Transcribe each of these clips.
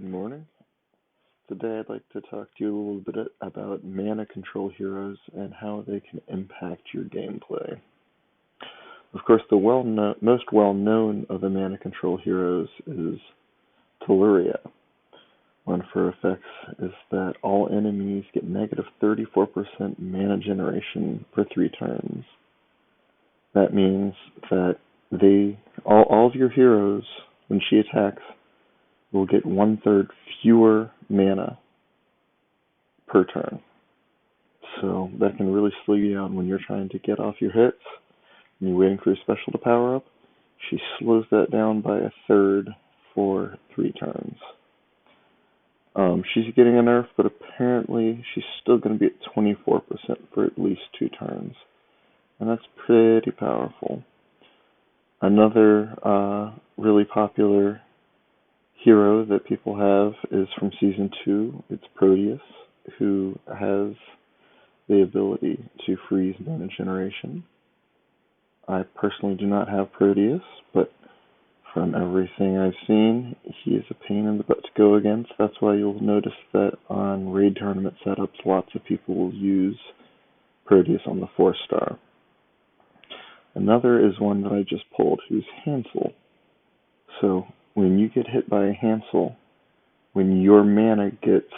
morning. Today I'd like to talk to you a little bit about mana control heroes and how they can impact your gameplay. Of course, the most well-known of the mana control heroes is Telluria. One of her effects is that all enemies get negative 34% mana generation for 3 turns. That means that all of your heroes, when she attacks, will get 1/3 fewer mana per turn. So that can really slow you down when you're trying to get off your hits and you're waiting for your special to power up. She slows that down by 1/3 for 3 turns. She's getting a nerf, but apparently she's still going to be at 24% for at least 2 turns. And that's pretty powerful. Another really popular hero that people have is from Season 2. It's Proteus, who has the ability to freeze mana generation. I personally do not have Proteus, but from everything I've seen, he is a pain in the butt to go against. That's why you'll notice that on raid tournament setups, lots of people will use Proteus on the 4-star. Another is one that I just pulled, who's Hansel. So when you get hit by a Hansel, when your mana gets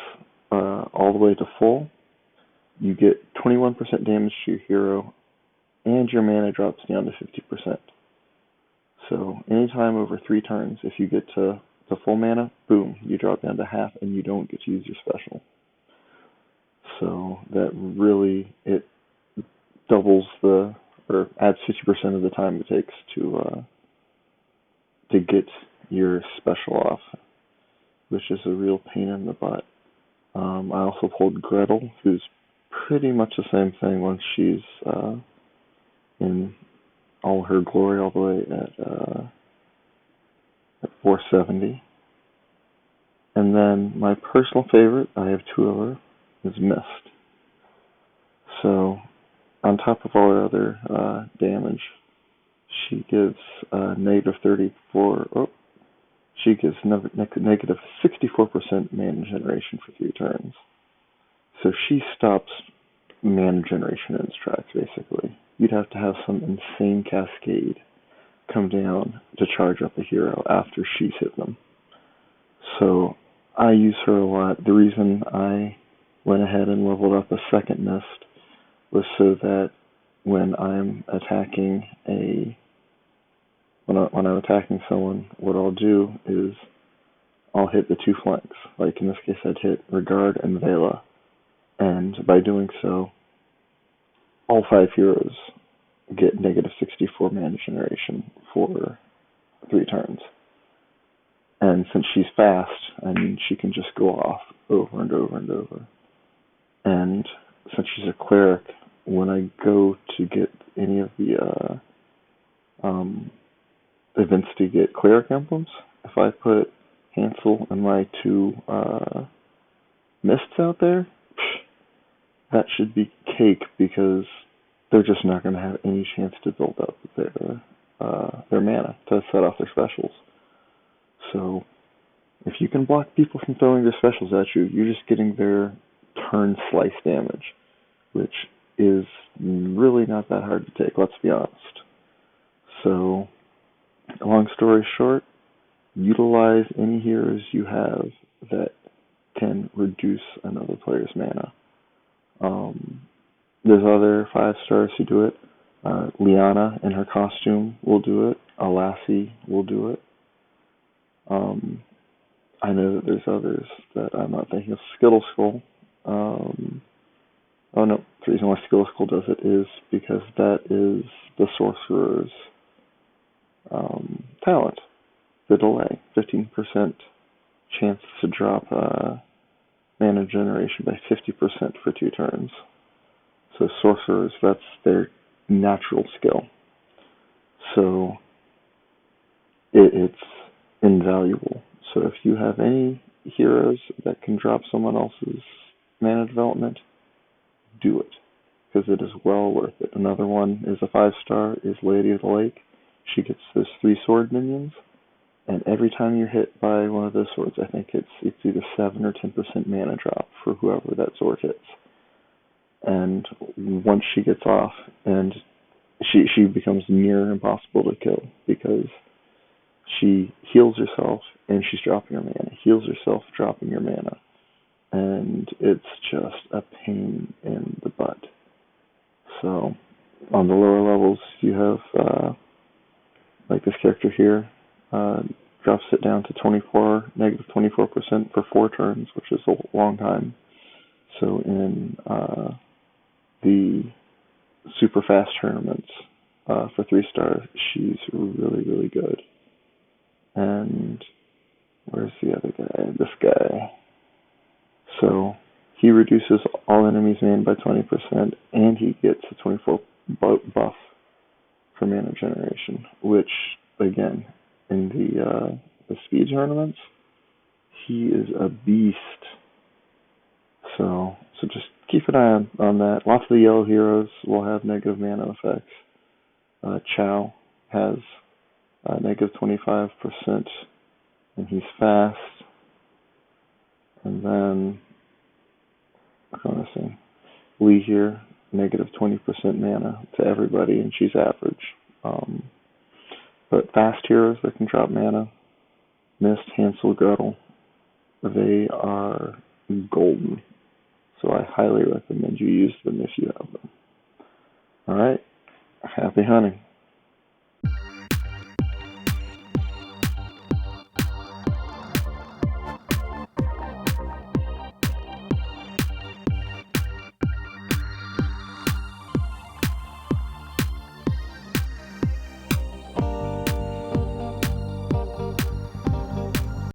all the way to full, you get 21% damage to your hero, and your mana drops down to 50%. So anytime over 3 turns, if you get to the full mana, boom, you drop down to half, and you don't get to use your special. So that really, it doubles or adds 50% of the time it takes to get your special off, which is a real pain in the butt. I also pulled Gretel, who's pretty much the same thing once she's in all her glory, all the way at 470. And then my personal favorite, I have 2 of her, is Mist. So on top of all her other damage, she gives negative 34. She gives negative 64% mana generation for 3 turns. So she stops mana generation in its tracks, basically. You'd have to have some insane cascade come down to charge up a hero after she's hit them. So I use her a lot. The reason I went ahead and leveled up a second Mist was so that when I'm attacking when I'm attacking someone, what I'll do is I'll hit the 2 flanks. Like in this case, I'd hit Regard and Vela, and by doing so, all 5 heroes get negative 64 mana generation for 3 turns. And since she's fast, I mean, she can just go off over and over and over. And since she's a cleric, when I go to get any of the events to get cleric emblems, if I put Hansel and my 2 Mists out there, that should be cake, because they're just not going to have any chance to build up their mana to set off their specials. So if you can block people from throwing their specials at you, you're just getting their turn slice damage, which is really not that hard to take, let's be honest. So, long story short, utilize any heroes you have that can reduce another player's mana. There's other 5-stars who do it. Liana in her costume will do it. Alassie will do it. I know that there's others that I'm not thinking of. Skittle Skull. Oh no, the reason why Skittle Skull does it is because that is the sorcerer's talent. The delay. 15% chance to drop mana generation by 50% for 2 turns. So sorcerers, that's their natural skill. So it's invaluable. So if you have any heroes that can drop someone else's mana development, do it, because it is well worth it. Another one is a 5-star, is Lady of the Lake. She gets those 3 sword minions. And every time you're hit by one of those swords, I think it's either 7 or 10% mana drop for whoever that sword hits. And once she gets off, and she becomes near impossible to kill because she heals herself and she's dropping her mana. Heals herself, dropping her mana. And it's just a pain in the butt. So on the lower levels, you have like this character here, drops it down to negative 24% for 4 turns, which is a long time. So in the super fast tournaments for 3-star, she's really, really good. And where's the other guy? This guy. So he reduces all enemies' mana by 20%, and he gets a 24 buff for mana generation, which, again, in the speed tournaments, he is a beast. So just keep an eye on that. Lots of the yellow heroes will have negative mana effects. Chow has negative 25%, and he's fast. And then, Lee here, negative 20% mana to everybody, and she's average. But fast heroes that can drop mana, Mist, Hansel, Gretel, they are golden. So I highly recommend you use them if you have them. Alright, happy hunting.